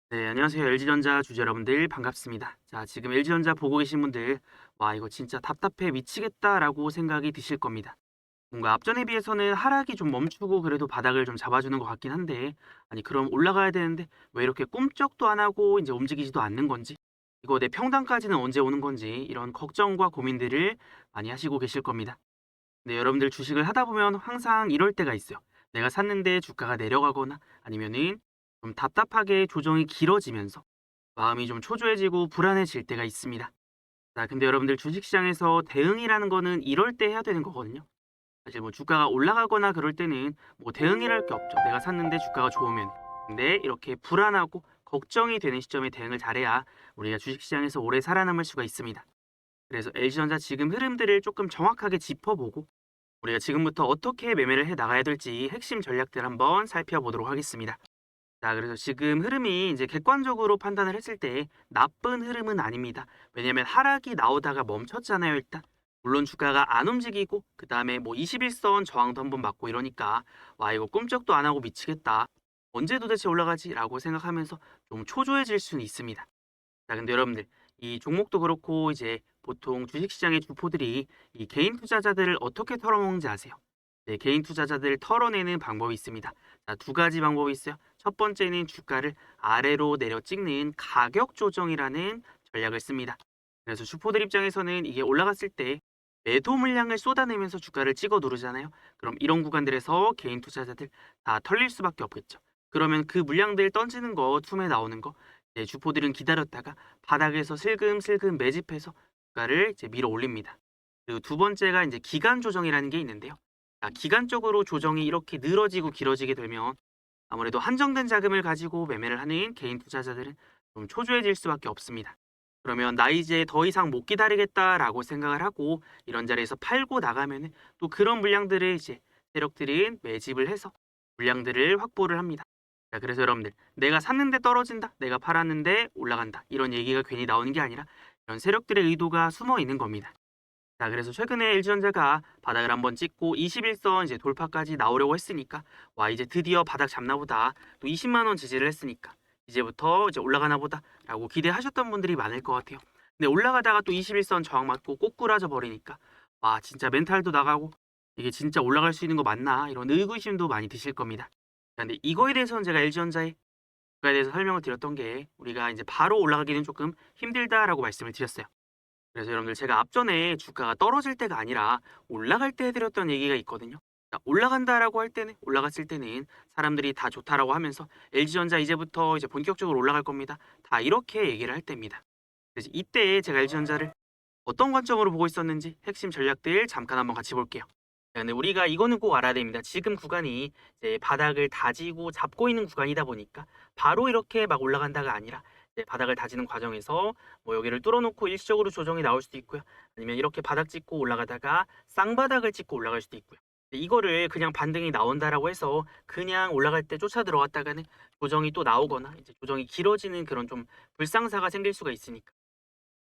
네, 안녕하세요. LG전자 주주 여러분들 반갑습니다. 자, 지금 LG전자 보고 계신 분들, 와, 이거 진짜 답답해 미치겠다라고 생각이 드실 겁니다. 뭔가 앞전에 비해서는 하락이 좀 멈추고 그래도 바닥을 좀 잡아주는 것 같긴 한데, 아니, 그럼 올라가야 되는데 왜 이렇게 꼼짝도 안 하고 이제 움직이지도 않는 건지, 이거 내 평단까지는 언제 오는 건지, 이런 걱정과 고민들을 많이 하시고 계실 겁니다. 네, 여러분들 주식을 하다 보면 항상 이럴 때가 있어요. 내가 샀는데 주가가 내려가거나 아니면은 좀 답답하게 조정이 길어지면서 마음이 좀 초조해지고 불안해질 때가 있습니다. 자, 근데 여러분들 주식시장에서 대응이라는 거는 이럴 때 해야 되는 거거든요. 사실 뭐 주가가 올라가거나 그럴 때는 뭐 대응이랄 게 없죠. 내가 샀는데 주가가 좋으면. 근데 이렇게 불안하고 걱정이 되는 시점에 대응을 잘해야 우리가 주식시장에서 오래 살아남을 수가 있습니다. 그래서 LG전자 지금 흐름들을 조금 정확하게 짚어보고 우리가 지금부터 어떻게 매매를 해 나가야 될지 핵심 전략들 한번 살펴보도록 하겠습니다. 자, 그래서 지금 흐름이 이제 객관적으로 판단을 했을 때 나쁜 흐름은 아닙니다. 왜냐면 하락이 나오다가 멈췄잖아요, 일단. 물론 주가가 안 움직이고 그다음에 뭐 21선 저항도 한번 맞고 이러니까 와, 이거 꼼짝도 안 하고 미치겠다. 언제 도대체 올라가지라고 생각하면서 좀 초조해질 수는 있습니다. 자, 근데 여러분들 이 종목도 그렇고 이제 보통 주식시장의 주포들이 이 개인 투자자들을 어떻게 털어먹는지 아세요? 네, 개인 투자자들을 털어내는 방법이 있습니다. 자, 두 가지 방법이 있어요. 첫 번째는 주가를 아래로 내려 찍는 가격 조정이라는 전략을 씁니다. 그래서 주포들 입장에서는 이게 올라갔을 때 매도 물량을 쏟아내면서 주가를 찍어 누르잖아요. 그럼 이런 구간들에서 개인 투자자들 다 털릴 수밖에 없겠죠. 그러면 그 물량들 던지는 거, 툼에 나오는 거, 이제 주포들은 기다렸다가 바닥에서 슬금슬금 매집해서 주가를 이제 밀어 올립니다. 그리고 두 번째가 이제 기간 조정이라는 게 있는데요. 기간적으로 조정이 이렇게 늘어지고 길어지게 되면 아무래도 한정된 자금을 가지고 매매를 하는 개인 투자자들은 좀 초조해질 수밖에 없습니다. 그러면 나 이제 더 이상 못 기다리겠다라고 생각을 하고 이런 자리에서 팔고 나가면은 또 그런 물량들을 이제 세력들은 매집을 해서 물량들을 확보를 합니다. 자, 그래서 여러분들 내가 샀는데 떨어진다, 내가 팔았는데 올라간다 이런 얘기가 괜히 나오는 게 아니라 이런 세력들의 의도가 숨어 있는 겁니다. 자, 그래서 최근에 LG전자가 바닥을 한번 찍고 21선 이제 돌파까지 나오려고 했으니까 와, 이제 드디어 바닥 잡나 보다. 또 20만 원 지지를 했으니까 이제부터 이제 올라가나 보다라고 기대하셨던 분들이 많을 것 같아요. 근데 올라가다가 또 21선 저항 맞고 꼬꾸라져 버리니까 와, 진짜 멘탈도 나가고 이게 진짜 올라갈 수 있는 거 맞나 이런 의구심도 많이 드실 겁니다. 자, 근데 이거에 대해서는 제가 LG전자의 주가에 대해서 설명을 드렸던 게 우리가 이제 바로 올라가기는 조금 힘들다라고 말씀을 드렸어요. 그래서 여러분들 제가 앞전에 주가가 떨어질 때가 아니라 올라갈 때 해드렸던 얘기가 있거든요. 자, 올라간다라고 할 때는 올라갔을 때는 사람들이 다 좋다라고 하면서 LG전자 이제부터 이제 본격적으로 올라갈 겁니다. 다 이렇게 얘기를 할 때입니다. 그래서 이때 제가 LG전자를 어떤 관점으로 보고 있었는지 핵심 전략들 잠깐 한번 같이 볼게요. 자, 근데 우리가 이거는 꼭 알아야 됩니다. 지금 구간이 이제 바닥을 다지고 잡고 있는 구간이다 보니까 바로 이렇게 막 올라간다가 아니라 이제 바닥을 다지는 과정에서 뭐 여기를 뚫어놓고 일시적으로 조정이 나올 수도 있고요. 아니면 이렇게 바닥 찍고 올라가다가 쌍바닥을 찍고 올라갈 수도 있고요. 근데 이거를 그냥 반등이 나온다라고 해서 그냥 올라갈 때 쫓아 들어갔다가는 조정이 또 나오거나 이제 조정이 길어지는 그런 좀 불상사가 생길 수가 있으니까.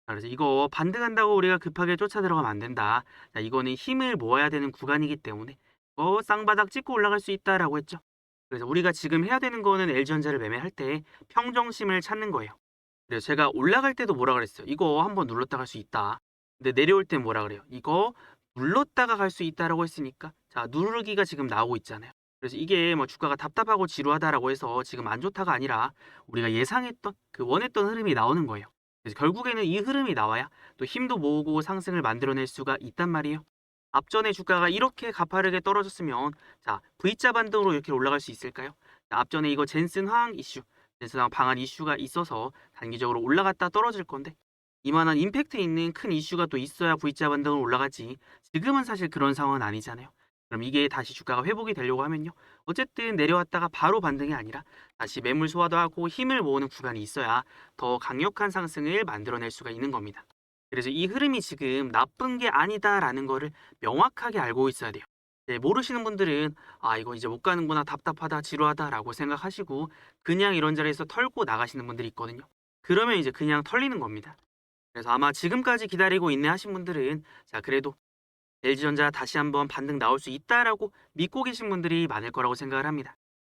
그래서 이거 반등한다고 우리가 급하게 쫓아 들어가면 안 된다. 자, 이거는 힘을 모아야 되는 구간이기 때문에 쌍바닥 찍고 올라갈 수 있다라고 했죠. 그래서 우리가 지금 해야 되는 거는 LG전자를 매매할 때 평정심을 찾는 거예요. 그래서 제가 올라갈 때도 뭐라 그랬어요? 이거 한번 눌렀다 갈 수 있다. 근데 내려올 땐 뭐라 그래요? 이거 눌렀다가 갈 수 있다라고 했으니까 자, 누르기가 지금 나오고 있잖아요. 그래서 이게 뭐 주가가 답답하고 지루하다라고 해서 지금 안 좋다가 아니라 우리가 예상했던 그 원했던 흐름이 나오는 거예요. 그래서 결국에는 이 흐름이 나와야 또 힘도 모으고 상승을 만들어낼 수가 있단 말이에요. 앞전에 주가가 이렇게 가파르게 떨어졌으면 자, V자 반등으로 이렇게 올라갈 수 있을까요? 자, 앞전에 이거 젠슨 화학 이슈, 젠슨 화학 방한 이슈가 있어서 단기적으로 올라갔다 떨어질 건데 이만한 임팩트 있는 큰 이슈가 또 있어야 V자 반등으로 올라가지 지금은 사실 그런 상황은 아니잖아요. 그럼 이게 다시 주가가 회복이 되려고 하면요. 어쨌든 내려왔다가 바로 반등이 아니라 다시 매물 소화도 하고 힘을 모으는 구간이 있어야 더 강력한 상승을 만들어낼 수가 있는 겁니다. 그래서 이 흐름이 지금 나쁜 게 아니다라는 거를 명확하게 알고 있어야 돼요. 네, 모르시는 분들은 아, 이거 이제 못 가는구나, 답답하다, 지루하다라고 생각하시고 그냥 이런 자리에서 털고 나가시는 분들이 있거든요. 그러면 이제 그냥 털리는 겁니다. 그래서 아마 지금까지 기다리고 있네 하신 분들은 자, 그래도 LG전자 다시 한번 반등 나올 수 있다라고 믿고 계신 분들이 많을 거라고 생각을 합니다.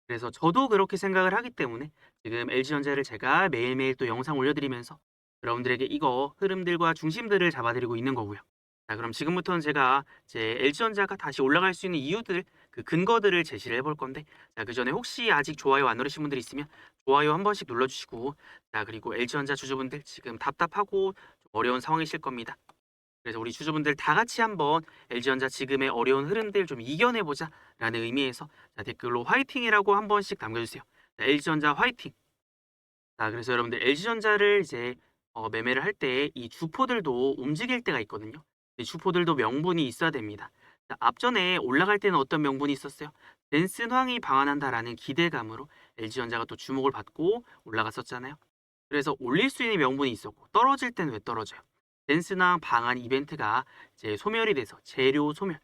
그래서 저도 그렇게 생각을 하기 때문에 지금 LG전자를 제가 매일매일 또 영상 올려드리면서 여러분들에게 이거 흐름들과 중심들을 잡아드리고 있는 거고요. 자, 그럼 지금부터는 제가 제 LG전자가 다시 올라갈 수 있는 이유들, 그 근거들을 제시를 해볼 건데, 자, 그 전에 혹시 아직 좋아요 안 누르신 분들 있으면 좋아요 한 번씩 눌러주시고, 자, 그리고 LG전자 주주분들 지금 답답하고 좀 어려운 상황이실 겁니다. 그래서 우리 주주분들 다 같이 한번 LG전자 지금의 어려운 흐름들 좀 이겨내보자 라는 의미에서 자, 댓글로 화이팅이라고 한 번씩 남겨주세요. 자, LG전자 화이팅! 자, 그래서 여러분들 LG전자를 이제 매매를 할 때 이 주포들도 움직일 때가 있거든요. 이 주포들도 명분이 있어야 됩니다. 자, 앞전에 올라갈 때는 어떤 명분이 있었어요? 댄슨황이 방한한다라는 기대감으로 LG전자가 또 주목을 받고 올라갔었잖아요. 그래서 올릴 수 있는 명분이 있었고 떨어질 때는 왜 떨어져요? 댄스낭 방한 이벤트가 이제 소멸이 돼서 재료 소멸.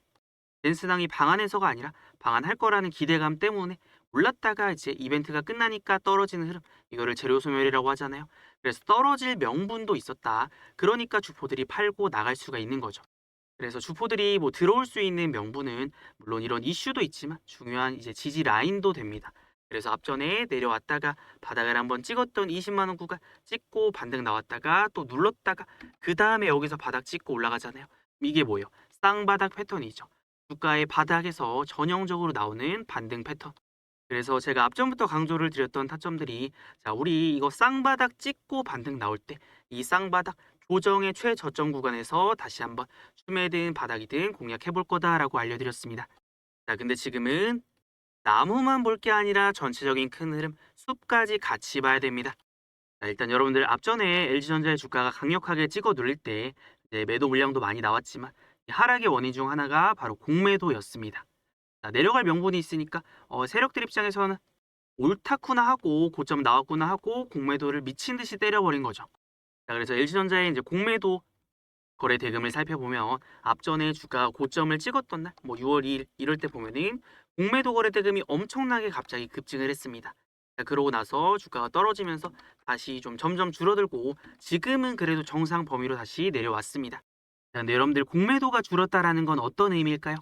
댄스낭이 방한해서가 아니라 방한할 거라는 기대감 때문에 올랐다가 이제 이벤트가 끝나니까 떨어지는 흐름. 이거를 재료 소멸이라고 하잖아요. 그래서 떨어질 명분도 있었다. 그러니까 주포들이 팔고 나갈 수가 있는 거죠. 그래서 주포들이 뭐 들어올 수 있는 명분은 물론 이런 이슈도 있지만 중요한 이제 지지 라인도 됩니다. 그래서 앞전에 내려왔다가 바닥을 한번 찍었던 20만 원 구간 찍고 반등 나왔다가 또 눌렀다가 그 다음에 여기서 바닥 찍고 올라가잖아요. 이게 뭐예요? 쌍바닥 패턴이죠. 주가의 바닥에서 전형적으로 나오는 반등 패턴. 그래서 제가 앞전부터 강조를 드렸던 타점들이 자, 우리 이거 쌍바닥 찍고 반등 나올 때 이 쌍바닥 조정의 최저점 구간에서 다시 한번 추매든 바닥이든 공략해 볼 거다라고 알려드렸습니다. 자, 근데 지금은 나무만 볼 게 아니라 전체적인 큰 흐름, 숲까지 같이 봐야 됩니다. 자, 일단 여러분들 앞전에 LG전자의 주가가 강력하게 찍어 눌릴 때 이제 매도 물량도 많이 나왔지만 이 하락의 원인 중 하나가 바로 공매도였습니다. 자, 내려갈 명분이 있으니까 세력들 입장에서는 옳다구나 하고 고점 나왔구나 하고 공매도를 미친 듯이 때려버린 거죠. 자, 그래서 LG전자의 이제 공매도 거래 대금을 살펴보면 앞전에 주가가 고점을 찍었던 날, 뭐 6월 2일 이럴 때 보면은 공매도 거래 대금이 엄청나게 갑자기 급증을 했습니다. 자, 그러고 나서 주가가 떨어지면서 다시 좀 점점 줄어들고 지금은 그래도 정상 범위로 다시 내려왔습니다. 자, 근데 여러분들 공매도가 줄었다라는 건 어떤 의미일까요?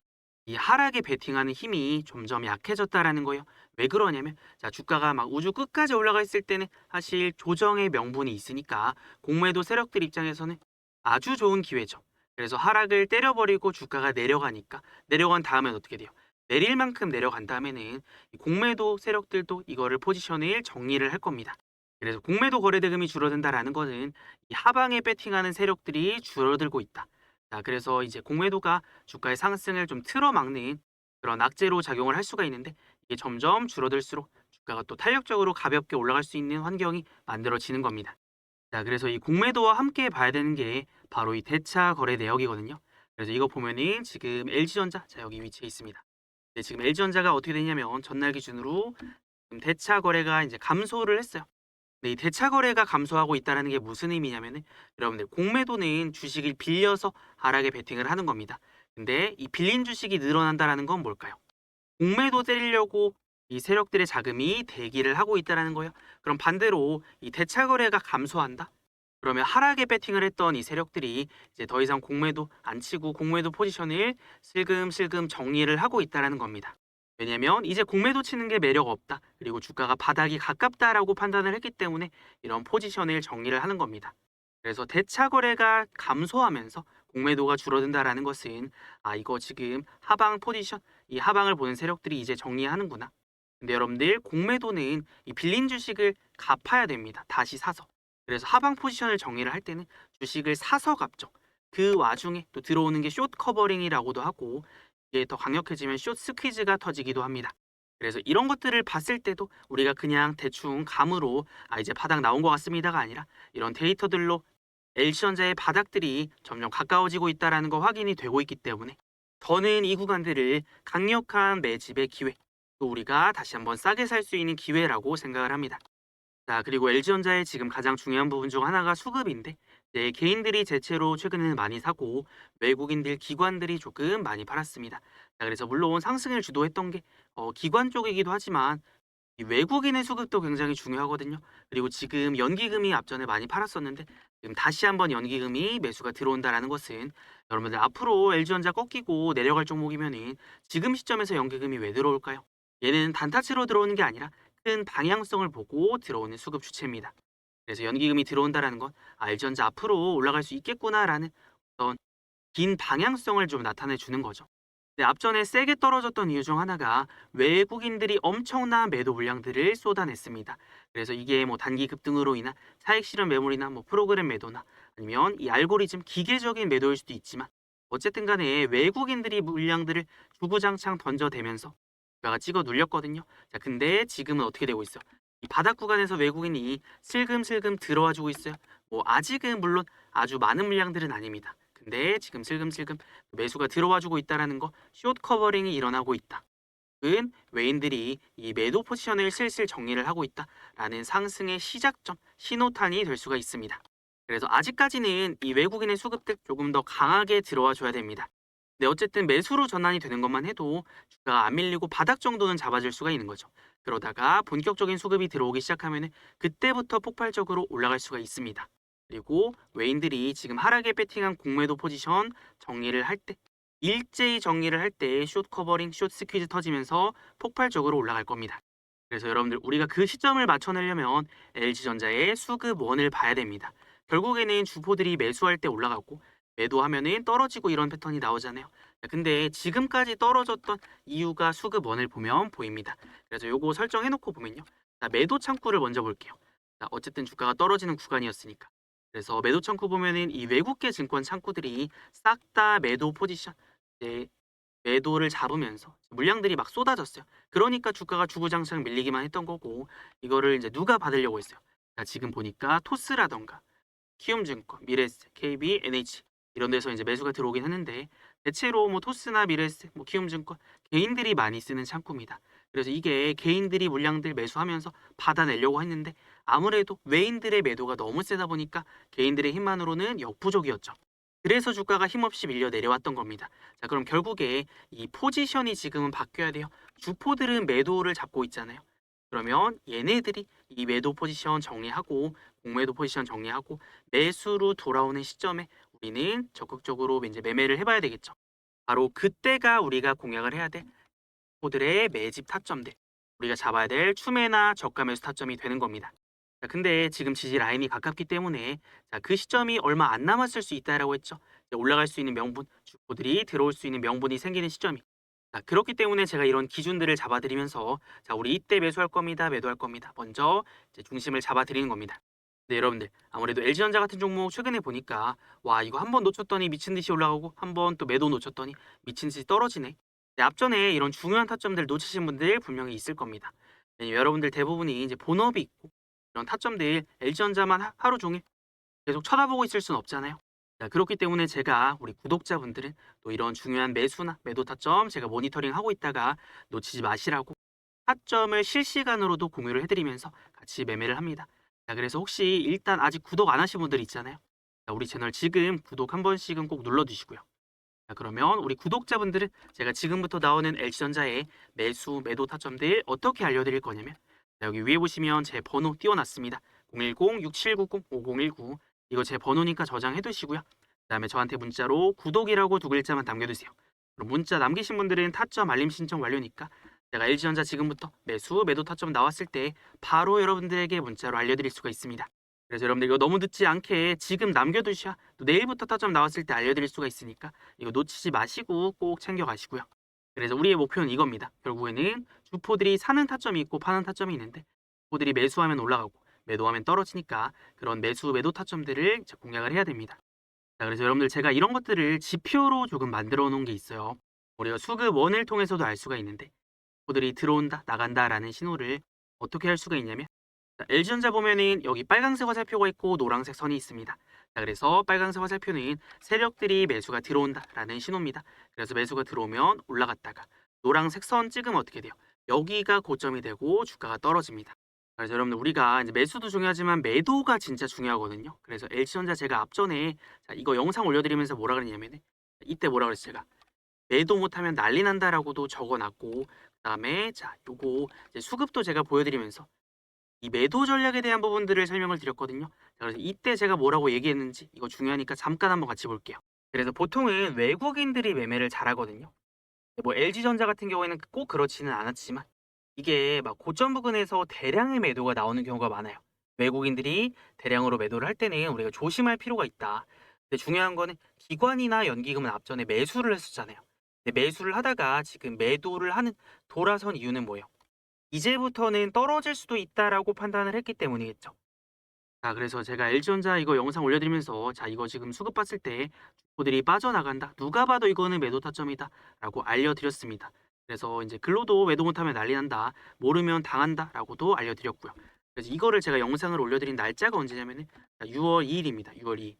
이 하락에 베팅하는 힘이 점점 약해졌다라는 거예요. 왜 그러냐면 자, 주가가 막 우주 끝까지 올라가 있을 때는 사실 조정의 명분이 있으니까 공매도 세력들 입장에서는 아주 좋은 기회죠. 그래서 하락을 때려버리고 주가가 내려가니까 내려간 다음엔 어떻게 돼요? 내릴 만큼 내려간 다음에는 이 공매도 세력들도 이거를 포지션을 정리를 할 겁니다. 그래서 공매도 거래 대금이 줄어든다라는 것은 이 하방에 배팅하는 세력들이 줄어들고 있다. 자, 그래서 이제 공매도가 주가의 상승을 좀 틀어막는 그런 악재로 작용을 할 수가 있는데 이게 점점 줄어들수록 주가가 또 탄력적으로 가볍게 올라갈 수 있는 환경이 만들어지는 겁니다. 자, 그래서 이 공매도와 함께 봐야 되는 게 바로 이 대차 거래 내역이거든요. 그래서 이거 보면은 지금 LG전자, 자, 여기 위치해 있습니다. 네, 지금 LG전자가 어떻게 되냐면 전날 기준으로 지금 대차 거래가 이제 감소를 했어요. 네, 이 대차 거래가 감소하고 있다는 게 무슨 의미냐면은 여러분들 공매도는 주식을 빌려서 하락에 베팅을 하는 겁니다. 근데 이 빌린 주식이 늘어난다는 건 뭘까요? 공매도 때리려고 이 세력들의 자금이 대기를 하고 있다는 거예요. 그럼 반대로 이 대차 거래가 감소한다? 그러면 하락에 베팅을 했던 이 세력들이 이제 더 이상 공매도 안 치고 공매도 포지션을 슬금슬금 정리를 하고 있다는 겁니다. 왜냐면 이제 공매도 치는 게 매력 없다. 그리고 주가가 바닥이 가깝다라고 판단을 했기 때문에 이런 포지션을 정리를 하는 겁니다. 그래서 대차 거래가 감소하면서 공매도가 줄어든다라는 것은 아, 이거 지금 하방 포지션, 이 하방을 보는 세력들이 이제 정리하는구나. 근데 여러분들 공매도는 이 빌린 주식을 갚아야 됩니다. 다시 사서. 그래서 하방 포지션을 정리를 할 때는 주식을 사서 갚죠. 그 와중에 또 들어오는 게 숏 커버링이라고도 하고 이게 더 강력해지면 숏 스퀴즈가 터지기도 합니다. 그래서 이런 것들을 봤을 때도 우리가 그냥 대충 감으로 아, 이제 바닥 나온 것 같습니다가 아니라 이런 데이터들로 LC전자의 바닥들이 점점 가까워지고 있다는 거 확인이 되고 있기 때문에 더는 이 구간들을 강력한 매집의 기회, 또 우리가 다시 한번 싸게 살 수 있는 기회라고 생각을 합니다. 자, 그리고 LG전자의 지금 가장 중요한 부분 중 하나가 수급인데 네, 개인들이 대체로 최근에는 많이 사고 외국인들 기관들이 조금 많이 팔았습니다. 자, 그래서 물론 상승을 주도했던 게 기관 쪽이기도 하지만 이 외국인의 수급도 굉장히 중요하거든요. 그리고 지금 연기금이 앞전에 많이 팔았었는데 지금 다시 한번 연기금이 매수가 들어온다라는 것은 여러분들 앞으로 LG전자 꺾이고 내려갈 종목이면은 지금 시점에서 연기금이 왜 들어올까요? 얘는 단타치로 들어오는 게 아니라 큰 방향성을 보고 들어오는 수급 주체입니다. 그래서 연기금이 들어온다라는 건 LG전자 앞으로 올라갈 수 있겠구나라는 어떤 긴 방향성을 좀 나타내 주는 거죠. 네, 앞전에 세게 떨어졌던 이유 중 하나가 외국인들이 엄청난 매도 물량들을 쏟아냈습니다. 그래서 이게 뭐 단기 급등으로 인한 차익 실현 매물이나 뭐 프로그램 매도나 아니면 이 알고리즘 기계적인 매도일 수도 있지만 어쨌든 간에 외국인들이 물량들을 주구장창 던져대면서 주가가 찍어 눌렸거든요. 자, 근데 지금은 어떻게 되고 있어? 이 바닥 구간에서 외국인이 슬금슬금 들어와 주고 있어요. 뭐 아직은 물론 아주 많은 물량들은 아닙니다. 근데 지금 슬금슬금 매수가 들어와 주고 있다라는 거, 숏 커버링이 일어나고 있다. 은 외인들이 이 매도 포지션을 슬슬 정리를 하고 있다라는 상승의 시작점, 신호탄이 될 수가 있습니다. 그래서 아직까지는 이 외국인의 수급들 조금 더 강하게 들어와 줘야 됩니다. 근데 어쨌든 매수로 전환이 되는 것만 해도 주가가 안 밀리고 바닥 정도는 잡아줄 수가 있는 거죠. 그러다가 본격적인 수급이 들어오기 시작하면 그때부터 폭발적으로 올라갈 수가 있습니다. 그리고 외인들이 지금 하락에 배팅한 공매도 포지션 정리를 할 때, 일제히 정리를 할 때 숏 커버링, 숏 스퀴즈 터지면서 폭발적으로 올라갈 겁니다. 그래서 여러분들 우리가 그 시점을 맞춰내려면 LG전자의 수급 원을 봐야 됩니다. 결국에는 주포들이 매수할 때 올라가고 매도하면은 떨어지고 이런 패턴이 나오잖아요. 자, 근데 지금까지 떨어졌던 이유가 수급 원을 보면 보입니다. 그래서 요거 설정해놓고 보면요. 자, 매도 창구를 먼저 볼게요. 자, 어쨌든 주가가 떨어지는 구간이었으니까. 그래서 매도 창구 보면은 이 외국계 증권 창구들이 싹 다 매도 포지션, 이제 매도를 잡으면서 물량들이 막 쏟아졌어요. 그러니까 주가가 주구장창 밀리기만 했던 거고 이거를 이제 누가 받으려고 했어요. 자, 지금 보니까 토스라던가 키움증권, 미래에셋, KB, NH 이런 데서 이제 매수가 들어오긴 했는데 대체로 뭐 토스나 미래에셋, 뭐 키움증권 개인들이 많이 쓰는 창구입니다. 그래서 이게 개인들이 물량들 매수하면서 받아내려고 했는데 아무래도 외인들의 매도가 너무 세다 보니까 개인들의 힘만으로는 역부족이었죠. 그래서 주가가 힘없이 밀려 내려왔던 겁니다. 자, 그럼 결국에 이 포지션이 지금은 바뀌어야 돼요. 주포들은 매도를 잡고 있잖아요. 그러면 얘네들이 이 매도 포지션 정리하고 공매도 포지션 정리하고 매수로 돌아오는 시점에 우리는 적극적으로 이제 매매를 해봐야 되겠죠. 바로 그때가 우리가 공략을 해야 될 포들의 매집 타점들, 우리가 잡아야 될 추매나 저가 매수 타점이 되는 겁니다. 자, 근데 지금 지지 라인이 가깝기 때문에 자, 그 시점이 얼마 안 남았을 수 있다라고 했죠. 이제 올라갈 수 있는 명분, 주포들이 들어올 수 있는 명분이 생기는 시점이. 자, 그렇기 때문에 제가 이런 기준들을 잡아드리면서 자, 우리 이때 매수할 겁니다. 매도할 겁니다. 먼저 이제 중심을 잡아드리는 겁니다. 네, 여러분들 아무래도 LG전자 같은 종목 최근에 보니까 와 이거 한 번 놓쳤더니 미친 듯이 올라오고 한 번 또 매도 놓쳤더니 미친 듯이 떨어지네. 네, 앞전에 이런 중요한 타점들 놓치신 분들 분명히 있을 겁니다. 왜냐면 여러분들 대부분이 이제 본업이 있고 이런 타점들 LG전자만 하루 종일 계속 쳐다보고 있을 수는 없잖아요. 자, 그렇기 때문에 제가 우리 구독자분들은 또 이런 중요한 매수나 매도 타점 제가 모니터링 하고 있다가 놓치지 마시라고 타점을 실시간으로도 공유를 해드리면서 같이 매매를 합니다. 자, 그래서 혹시 일단 아직 구독 안 하신 분들 있잖아요. 자, 우리 채널 지금 구독 한 번씩은 꼭 눌러주시고요. 자, 그러면 우리 구독자분들은 제가 지금부터 나오는 LG전자의 매수, 매도 타점들 어떻게 알려드릴 거냐면 자, 여기 위에 보시면 제 번호 띄워놨습니다. 010-6790-5019 이거 제 번호니까 저장해 두시고요. 그 다음에 저한테 문자로 구독이라고 두 글자만 남겨두세요. 그럼 문자 남기신 분들은 타점 알림 신청 완료니까 제가 LG전자 지금부터 매수, 매도 타점 나왔을 때 바로 여러분들에게 문자로 알려드릴 수가 있습니다. 그래서 여러분들 이거 너무 늦지 않게 지금 남겨두셔야 또 내일부터 타점 나왔을 때 알려드릴 수가 있으니까 이거 놓치지 마시고 꼭 챙겨가시고요. 그래서 우리의 목표는 이겁니다. 결국에는 주포들이 사는 타점이 있고 파는 타점이 있는데 주포들이 매수하면 올라가고 매도하면 떨어지니까 그런 매수, 매도 타점들을 이제 공략을 해야 됩니다. 자, 그래서 여러분들 제가 이런 것들을 지표로 조금 만들어 놓은 게 있어요. 우리가 수급 원을 통해서도 알 수가 있는데 주포들이 들어온다, 나간다라는 신호를 어떻게 할 수가 있냐면 LG전자 보면은 여기 빨간색 화살표가 있고 노란색 선이 있습니다. 자, 그래서 빨간색 화살표는 세력들이 매수가 들어온다라는 신호입니다. 그래서 매수가 들어오면 올라갔다가 노란색 선 찍으면 어떻게 돼요? 여기가 고점이 되고 주가가 떨어집니다. 그래서 여러분들 우리가 이제 매수도 중요하지만 매도가 진짜 중요하거든요. 그래서 LG전자 제가 앞전에 자, 이거 영상 올려드리면서 뭐라 그랬냐면 이때 뭐라 그랬어요 제가 매도 못하면 난리 난다라고도 적어놨고 그다음에 자 요거 이제 수급도 제가 보여드리면서 이 매도 전략에 대한 부분들을 설명을 드렸거든요. 자, 그래서 이때 제가 뭐라고 얘기했는지 이거 중요하니까 잠깐 한번 같이 볼게요. 그래서 보통은 외국인들이 매매를 잘하거든요. 뭐 LG전자 같은 경우에는 꼭 그렇지는 않았지만 이게 막 고점 부근에서 대량의 매도가 나오는 경우가 많아요. 외국인들이 대량으로 매도를 할 때는 우리가 조심할 필요가 있다. 근데 중요한 거는 기관이나 연기금은 앞전에 매수를 했었잖아요. 근데 매수를 하다가 지금 매도를 하는 돌아선 이유는 뭐예요? 이제부터는 떨어질 수도 있다라고 판단을 했기 때문이겠죠. 자, 그래서 제가 LG전자 이거 영상 올려드리면서 자, 이거 지금 수급 봤을 때 주포들이 빠져나간다. 누가 봐도 이거는 매도 타점이다. 라고 알려드렸습니다. 그래서 이제 글로도 매도 못하면 난리 난다. 모르면 당한다. 라고도 알려드렸고요. 그래서 이거를 제가 영상을 올려드린 날짜가 언제냐면은 6월 2일입니다. 6월 2일.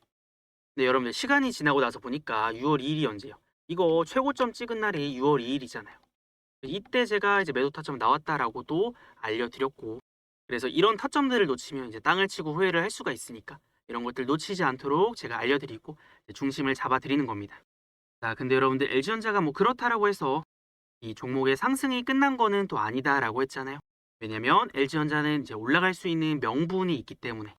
근데 여러분들 시간이 지나고 나서 보니까 6월 2일이 언제예요? 이거 최고점 찍은 날이 6월 2일이잖아요. 이때 제가 이제 매도 타점 나왔다라고도 알려드렸고, 그래서 이런 타점들을 놓치면 이제 땅을 치고 후회를 할 수가 있으니까 이런 것들 놓치지 않도록 제가 알려드리고 이제 중심을 잡아드리는 겁니다. 자, 근데 여러분들 LG전자가 뭐 그렇다라고 해서 이 종목의 상승이 끝난 거는 또 아니다라고 했잖아요. 왜냐면 LG전자는 이제 올라갈 수 있는 명분이 있기 때문에.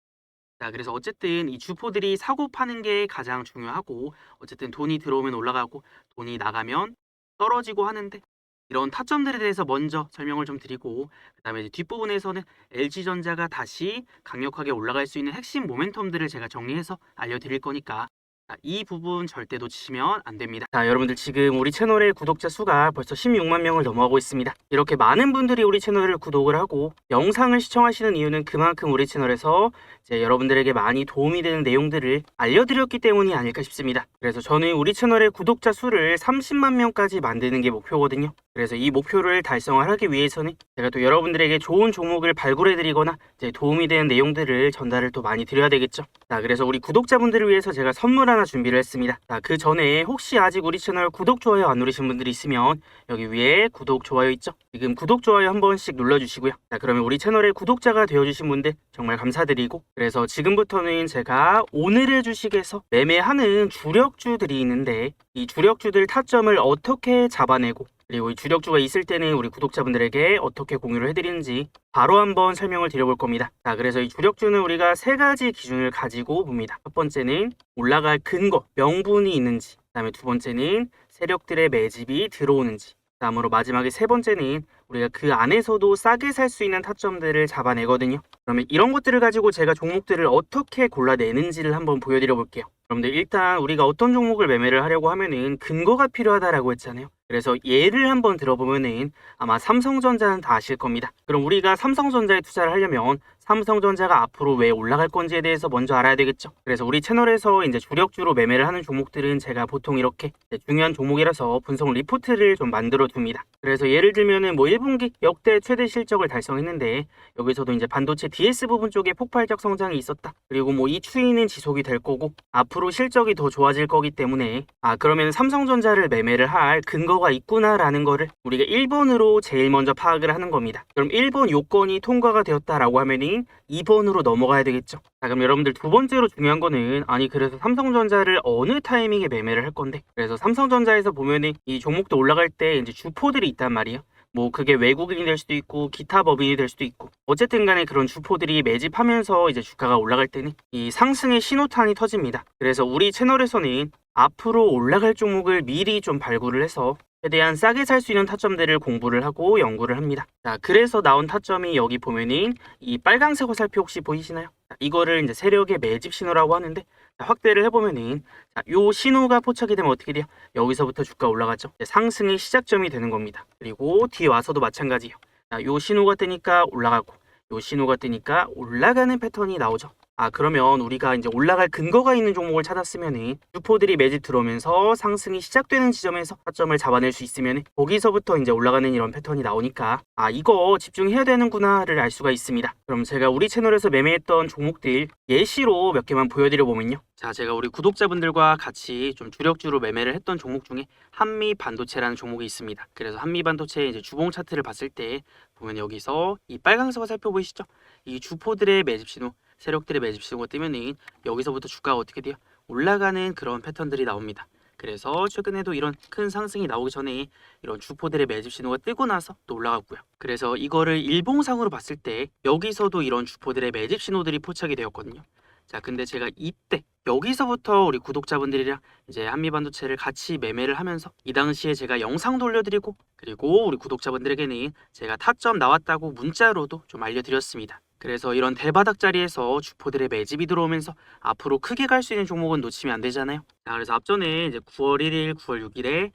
자, 그래서 어쨌든 이 주포들이 사고 파는 게 가장 중요하고, 어쨌든 돈이 들어오면 올라가고 돈이 나가면 떨어지고 하는데, 이런 타점들에 대해서 먼저 설명을 좀 드리고, 그다음에 이제 뒷부분에서는 LG전자가 다시 강력하게 올라갈 수 있는 핵심 모멘텀들을 제가 정리해서 알려드릴 거니까 자, 이 부분 절대 놓치시면 안 됩니다. 자, 여러분들 지금 우리 채널의 구독자 수가 벌써 16만 명을 넘어가고 있습니다. 이렇게 많은 분들이 우리 채널을 구독을 하고 영상을 시청하시는 이유는 그만큼 우리 채널에서 이제 여러분들에게 많이 도움이 되는 내용들을 알려드렸기 때문이 아닐까 싶습니다. 그래서 저는 우리 채널의 구독자 수를 30만 명까지 만드는 게 목표거든요. 그래서 이 목표를 달성을 하기 위해서는 제가 또 여러분들에게 좋은 종목을 발굴해드리거나 이제 도움이 되는 내용들을 전달을 또 많이 드려야 되겠죠. 자, 그래서 우리 구독자분들을 위해서 제가 선물 하나 준비를 했습니다. 자, 그 전에 혹시 아직 우리 채널 구독, 좋아요 안 누르신 분들이 있으면 여기 위에 구독, 좋아요 있죠? 지금 구독, 좋아요 한 번씩 눌러주시고요. 자, 그러면 우리 채널의 구독자가 되어주신 분들 정말 감사드리고, 그래서 지금부터는 제가 오늘의 주식에서 매매하는 주력주들이 있는데 이 주력주들 타점을 어떻게 잡아내고, 그리고 이 주력주가 있을 때는 우리 구독자분들에게 어떻게 공유를 해드리는지 바로 한번 설명을 드려볼 겁니다. 자, 그래서 이 주력주는 우리가 세 가지 기준을 가지고 봅니다. 첫 번째는 올라갈 근거, 명분이 있는지, 그 다음에 두 번째는 세력들의 매집이 들어오는지, 다음으로 마지막에 세 번째는 우리가 그 안에서도 싸게 살 수 있는 타점들을 잡아내거든요. 그러면 이런 것들을 가지고 제가 종목들을 어떻게 골라내는지를 한번 보여드려 볼게요. 여러분들 일단 우리가 어떤 종목을 매매를 하려고 하면은 근거가 필요하다라고 했잖아요. 그래서 예를 한번 들어보면은 아마 삼성전자는 다 아실 겁니다. 그럼 우리가 삼성전자에 투자를 하려면 삼성전자가 앞으로 왜 올라갈 건지에 대해서 먼저 알아야 되겠죠. 그래서 우리 채널에서 이제 주력주로 매매를 하는 종목들은 제가 보통 이렇게 중요한 종목이라서 분석 리포트를 좀 만들어 둡니다. 그래서 예를 들면은 뭐 1분기 역대 최대 실적을 달성했는데 여기서도 이제 반도체 DS 부분 쪽에 폭발적 성장이 있었다. 그리고 뭐 이 추이는 지속이 될 거고 앞으로 실적이 더 좋아질 거기 때문에 그러면 삼성전자를 매매를 할 근거가 있구나라는 거를 우리가 1번으로 제일 먼저 파악을 하는 겁니다. 그럼 1번 요건이 통과가 되었다라고 하면은 2번으로 넘어가야 되겠죠. 자, 그럼 여러분들 두 번째로 중요한 거는 그래서 삼성전자를 어느 타이밍에 매매를 할 건데, 그래서 삼성전자에서 보면은 이 종목도 올라갈 때 이제 주포들이 있단 말이에요. 뭐 그게 외국인이 될 수도 있고 기타 법인이 될 수도 있고, 어쨌든 간에 그런 주포들이 매집하면서 이제 주가가 올라갈 때는 이 상승의 신호탄이 터집니다. 그래서 우리 채널에서는 앞으로 올라갈 종목을 미리 좀 발굴을 해서 최대한 싸게 살 수 있는 타점들을 공부를 하고 연구를 합니다. 자, 그래서 나온 타점이 여기 보면은 이 빨강색 화살표 혹시 보이시나요? 자, 이거를 이제 세력의 매집 신호라고 하는데, 자, 확대를 해보면은 요 신호가 포착이 되면 어떻게 돼요? 여기서부터 주가 올라가죠. 상승의 시작점이 되는 겁니다. 그리고 뒤에 와서도 마찬가지예요. 자, 요 신호가 뜨니까 올라가고, 요 신호가 뜨니까 올라가는 패턴이 나오죠. 그러면 우리가 이제 올라갈 근거가 있는 종목을 찾았으면은 주포들이 매집 들어오면서 상승이 시작되는 지점에서 타점을 잡아낼 수 있으면 거기서부터 이제 올라가는 이런 패턴이 나오니까 이거 집중해야 되는구나를 알 수가 있습니다. 그럼 제가 우리 채널에서 매매했던 종목들 예시로 몇 개만 보여드려 보면요. 자, 제가 우리 구독자분들과 같이 좀 주력주로 매매를 했던 종목 중에 한미반도체라는 종목이 있습니다. 그래서 한미반도체의 이제 주봉 차트를 봤을 때 보면 여기서 이 빨간색을 살펴보이시죠? 이 주포들의 매집 신호, 세력들의 매집 신호가 뜨면은 여기서부터 주가가 어떻게 돼요? 올라가는 그런 패턴들이 나옵니다. 그래서 최근에도 이런 큰 상승이 나오기 전에 이런 주포들의 매집 신호가 뜨고 나서 또 올라갔고요. 그래서 이거를 일봉상으로 봤을 때 여기서도 이런 주포들의 매집 신호들이 포착이 되었거든요. 자, 근데 제가 이때 여기서부터 우리 구독자분들이랑 이제 한미반도체를 같이 매매를 하면서 이 당시에 제가 영상도 올려드리고 그리고 우리 구독자분들에게는 제가 타점 나왔다고 문자로도 좀 알려드렸습니다. 그래서 이런 대바닥 자리에서 주포들의 매집이 들어오면서 앞으로 크게 갈 수 있는 종목은 놓치면 안 되잖아요. 자, 그래서 앞전에 이제 9월 1일, 9월 6일에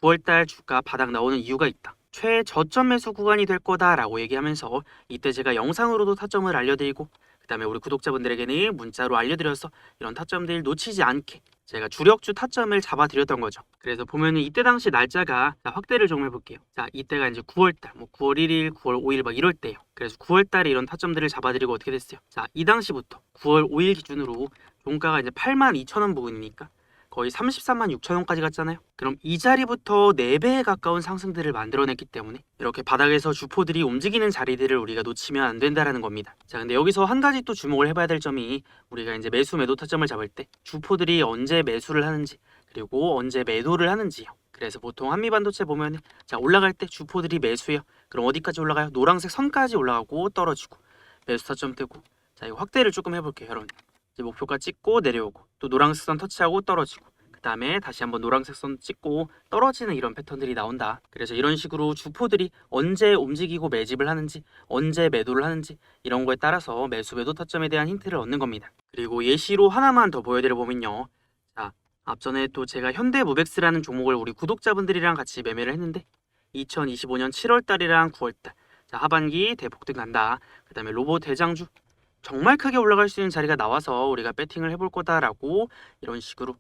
9월달 주가 바닥 나오는 이유가 있다. 최저점 매수 구간이 될 거다라고 얘기하면서 이때 제가 영상으로도 타점을 알려드리고 그다음에 우리 구독자분들에게는 문자로 알려드려서 이런 타점들 놓치지 않게 제가 주력주 타점을 잡아드렸던 거죠. 그래서 보면은 이때 당시 날짜가 확대를 좀 해볼게요. 자, 이때가 이제 9월달, 9월 1일, 9월 5일 막 이럴 때요. 그래서 9월달에 이런 타점들을 잡아드리고 어떻게 됐어요? 자, 이 당시부터 9월 5일 기준으로 종가가 이제 82,000원 부근이니까 거의 33만 6천 원까지 갔잖아요. 그럼 이 자리부터 4배에 가까운 상승들을 만들어냈기 때문에 이렇게 바닥에서 주포들이 움직이는 자리들을 우리가 놓치면 안 된다라는 겁니다. 자, 근데 여기서 한 가지 또 주목을 해봐야 될 점이 우리가 이제 매수 매도 타점을 잡을 때 주포들이 언제 매수를 하는지 그리고 언제 매도를 하는지요. 그래서 보통 한미반도체 보면 자, 올라갈 때 주포들이 매수해요. 그럼 어디까지 올라가요? 노란색 선까지 올라가고 떨어지고 매수 타점 뜨고. 자, 이거 확대를 조금 해볼게요, 여러분. 이제 목표가 찍고 내려오고 또 노란색 선 터치하고 떨어지고 그 다음에 다시 한번 노란색 선 찍고 떨어지는 이런 패턴들이 나온다. 그래서 이런 식으로 주포들이 언제 움직이고 매집을 하는지 언제 매도를 하는지 이런 거에 따라서 매수 매도 타점에 대한 힌트를 얻는 겁니다. 그리고 예시로 하나만 더 보여드려 보면요. 자, 앞전에 또 제가 현대무벡스라는 종목을 우리 구독자분들이랑 같이 매매를 했는데 2025년 7월 달이랑 9월 달 자, 하반기 대폭등 간다. 그 다음에 로봇 대장주 정말 크게 올라갈 수 있는 자리가 나와서 우리가 배팅을 해볼 거다라고 이런 식으로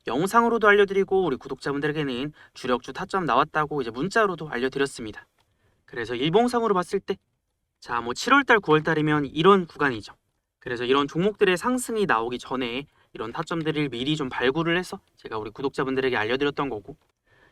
영상으로도 알려드리고 우리 구독자분들에게는 주력주 타점 나왔다고 이제 문자로도 알려드렸습니다. 그래서 일봉상으로 봤을 때 자, 7월달 9월달이면 이런 구간이죠. 그래서 이런 종목들의 상승이 나오기 전에 이런 타점들을 미리 좀 발굴을 해서 제가 우리 구독자분들에게 알려드렸던 거고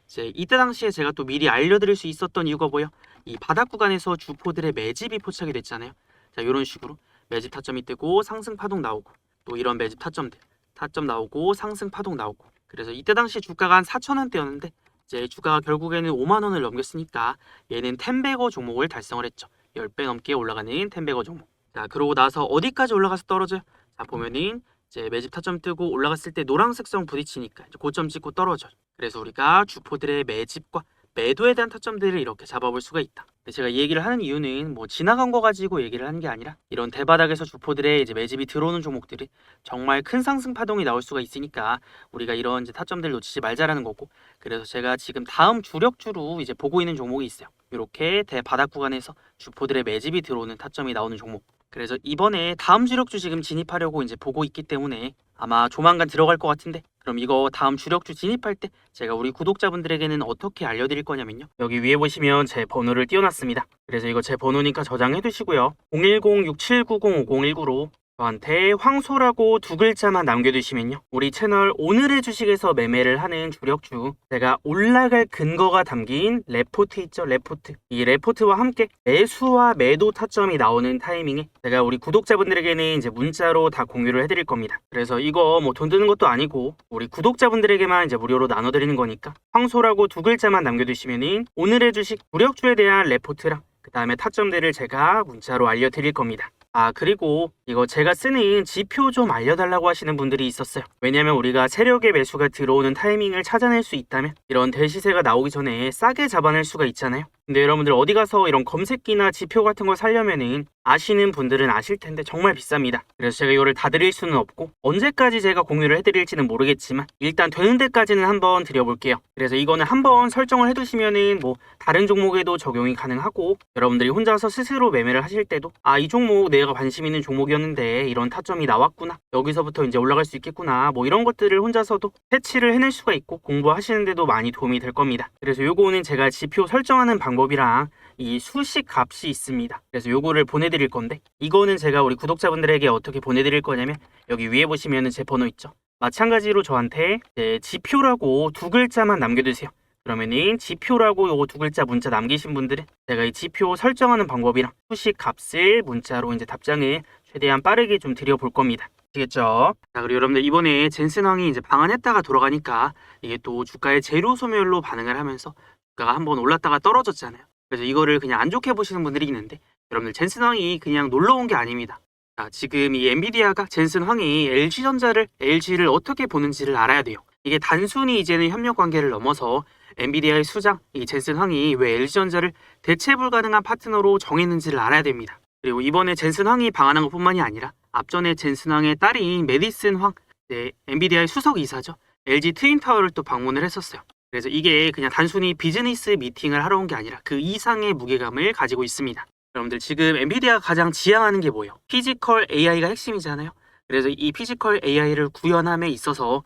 이제 이때 당시에 제가 또 미리 알려드릴 수 있었던 이유가 뭐예요? 이 바닥 구간에서 주포들의 매집이 포착이 됐잖아요. 자, 이런 식으로 매집 타점이 뜨고 상승 파동 나오고 또 이런 매집 타점들 타점 나오고 상승 파동 나오고 그래서 이때 당시 주가가 한 4,000원대였는데 이제 주가가 결국에는 5만 원을 넘겼으니까 얘는 텐베거 종목을 달성을 했죠. 10배 넘게 올라가는 텐베거 종목. 자, 그러고 나서 어디까지 올라가서 떨어져요? 자, 보면은 이제 매집 타점 뜨고 올라갔을 때 노란색 선 부딪히니까 이제 고점 찍고 떨어져요. 그래서 우리가 주포들의 매집과 매도에 대한 타점들을 이렇게 잡아볼 수가 있다. 제가 이 얘기를 하는 이유는 지나간 거 가지고 얘기를 하는 게 아니라 이런 대바닥에서 주포들의 이제 매집이 들어오는 종목들이 정말 큰 상승 파동이 나올 수가 있으니까 우리가 이런 이제 타점들 놓치지 말자라는 거고 그래서 제가 지금 다음 주력주로 이제 보고 있는 종목이 있어요. 이렇게 대바닥 구간에서 주포들의 매집이 들어오는 타점이 나오는 종목. 그래서 이번에 다음 주력주 지금 진입하려고 이제 보고 있기 때문에 아마 조만간 들어갈 것 같은데 그럼 이거 다음 주력주 진입할 때 제가 우리 구독자분들에게는 어떻게 알려드릴 거냐면요. 여기 위에 보시면 제 번호를 띄워놨습니다. 그래서 이거 제 번호니까 저장해 두시고요. 010-6790-5019로 저한테 황소라고 2글자만 남겨두시면요. 우리 채널 오늘의 주식에서 매매를 하는 주력주 제가 올라갈 근거가 담긴 레포트 있죠. 레포트. 이 레포트와 함께 매수와 매도 타점이 나오는 타이밍에 제가 우리 구독자분들에게는 이제 문자로 다 공유를 해드릴 겁니다. 그래서 이거 돈 드는 것도 아니고 우리 구독자분들에게만 이제 무료로 나눠드리는 거니까 황소라고 2글자만 남겨두시면은 오늘의 주식 주력주에 대한 레포트랑 그 다음에 타점들을 제가 문자로 알려드릴 겁니다. 그리고 이거 제가 쓰는 지표 좀 알려달라고 하시는 분들이 있었어요. 왜냐면 우리가 세력의 매수가 들어오는 타이밍을 찾아낼 수 있다면 이런 대시세가 나오기 전에 싸게 잡아낼 수가 있잖아요. 근데 여러분들 어디 가서 이런 검색기나 지표 같은 걸 사려면은 아시는 분들은 아실 텐데 정말 비쌉니다. 그래서 제가 이거를 다 드릴 수는 없고 언제까지 제가 공유를 해드릴지는 모르겠지만 일단 되는 데까지는 한번 드려볼게요. 그래서 이거는 한번 설정을 해두시면은 다른 종목에도 적용이 가능하고 여러분들이 혼자서 스스로 매매를 하실 때도 이 종목 내가 관심 있는 종목이었는데 이런 타점이 나왔구나. 여기서부터 이제 올라갈 수 있겠구나. 이런 것들을 혼자서도 캐치를 해낼 수가 있고 공부하시는데도 많이 도움이 될 겁니다. 그래서 요거는 제가 지표 설정하는 방법이랑 이 수식 값이 있습니다. 그래서 요거를 보내드릴 건데 이거는 제가 우리 구독자분들에게 어떻게 보내드릴 거냐면 여기 위에 보시면은 제 번호 있죠. 마찬가지로 저한테 지표라고 2글자만 남겨주세요. 그러면은 지표라고 요거 2글자 문자 남기신 분들은 제가 이 지표 설정하는 방법이랑 수식 값을 문자로 이제 답장을 최대한 빠르게 좀 드려볼 겁니다. 아시겠죠? 자, 그리고 여러분들 이번에 젠슨왕이 이제 방한했다가 돌아가니까 이게 또 주가의 재료 소멸로 반응을 하면서 주가가 한번 올랐다가 떨어졌잖아요. 그래서 이거를 그냥 안 좋게 보시는 분들이 있는데 여러분들 젠슨왕이 그냥 놀러 온 게 아닙니다. 자, 지금 이 엔비디아가 젠슨 황이 LG를 어떻게 보는지를 알아야 돼요. 이게 단순히 이제는 협력 관계를 넘어서 엔비디아의 수장, 이 젠슨 황이 왜 LG전자를 대체 불가능한 파트너로 정했는지를 알아야 됩니다. 그리고 이번에 젠슨 황이 방한한 것뿐만이 아니라 앞전에 젠슨 황의 딸인 메디슨 황, 네, 엔비디아의 수석 이사죠. LG 트윈타워를 또 방문을 했었어요. 그래서 이게 그냥 단순히 비즈니스 미팅을 하러 온 게 아니라 그 이상의 무게감을 가지고 있습니다. 여러분들 지금 엔비디아가 가장 지향하는 게 뭐예요? 피지컬 AI가 핵심이잖아요. 그래서 이 피지컬 AI를 구현함에 있어서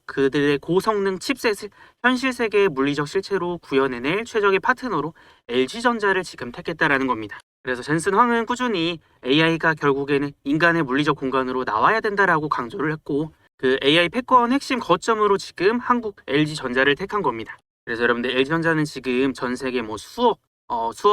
그들의 고성능 칩셋을 현실 세계의 물리적 실체로 구현해낼 최적의 파트너로 LG전자를 지금 택했다라는 겁니다. 그래서 젠슨 황은 꾸준히 AI가 결국에는 인간의 물리적 공간으로 나와야 된다라고 강조를 했고 그 AI 패권 핵심 거점으로 지금 한국 LG전자를 택한 겁니다. 그래서 여러분들 LG전자는 지금 전 세계 뭐 수억